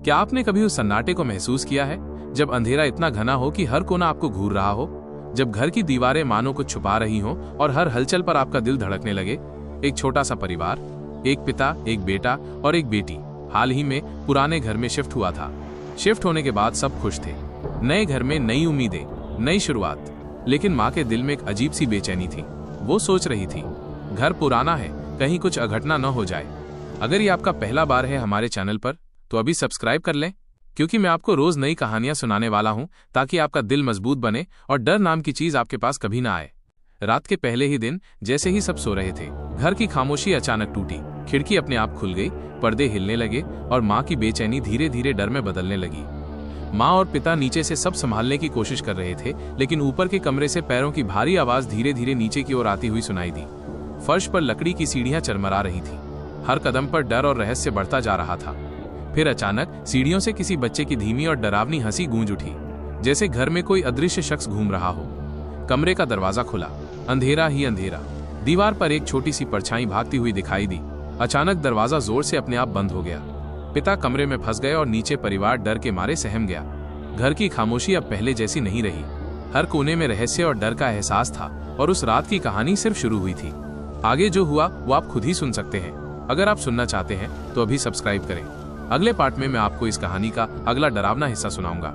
क्या आपने कभी उस सन्नाटे को महसूस किया है जब अंधेरा इतना घना हो कि हर कोना आपको घूर रहा हो, जब घर की दीवारें मानो कुछ छुपा रही हों और हर हलचल पर आपका दिल धड़कने लगे? एक छोटा सा परिवार, एक पिता, एक बेटा और एक बेटी हाल ही में पुराने घर में शिफ्ट हुआ था। शिफ्ट होने के बाद सब खुश थे। नए घर में नई उम्मीदें, नई शुरुआत। लेकिन माँ के दिल में एक अजीब सी बेचैनी थी। वो सोच रही थी, घर पुराना है, कहीं कुछ अघटना न हो जाए। अगर ये आपका पहला बार है हमारे चैनल पर, तो अभी सब्सक्राइब कर लें, क्योंकि मैं आपको रोज नई कहानियां सुनाने वाला हूं, ताकि आपका दिल मजबूत बने और डर नाम की चीज आपके पास कभी ना आए। रात के पहले ही दिन, जैसे ही सब सो रहे थे, घर की खामोशी अचानक टूटी। खिड़की अपने आप खुल गई, पर्दे हिलने लगे और माँ की बेचैनी धीरे धीरे डर में बदलने लगी। माँ और पिता नीचे से सब संभालने की कोशिश कर रहे थे, लेकिन ऊपर के कमरे से पैरों की भारी आवाज धीरे धीरे नीचे की ओर आती हुई सुनाई दी। फर्श पर लकड़ी की सीढ़ियां चरमरा रही थी। हर कदम पर डर और रहस्य बढ़ता जा रहा था। फिर अचानक सीढ़ियों से किसी बच्चे की धीमी और डरावनी हंसी गूंज उठी, जैसे घर में कोई अदृश्य शख्स घूम रहा हो। कमरे का दरवाजा खुला, अंधेरा ही अंधेरा। दीवार पर एक छोटी सी परछाई भागती हुई दिखाई दी। अचानक दरवाजा जोर से अपने आप बंद हो गया। पिता कमरे में फंस गए और नीचे परिवार डर के मारे सहम गया। घर की खामोशी अब पहले जैसी नहीं रही। हर कोने में रहस्य और डर का एहसास था, और उस रात की कहानी सिर्फ शुरू हुई थी। आगे जो हुआ वो आप खुद ही सुन सकते हैं। अगर आप सुनना चाहते हैं तो अभी सब्सक्राइब करें। अगले पार्ट में मैं आपको इस कहानी का अगला डरावना हिस्सा सुनाऊंगा।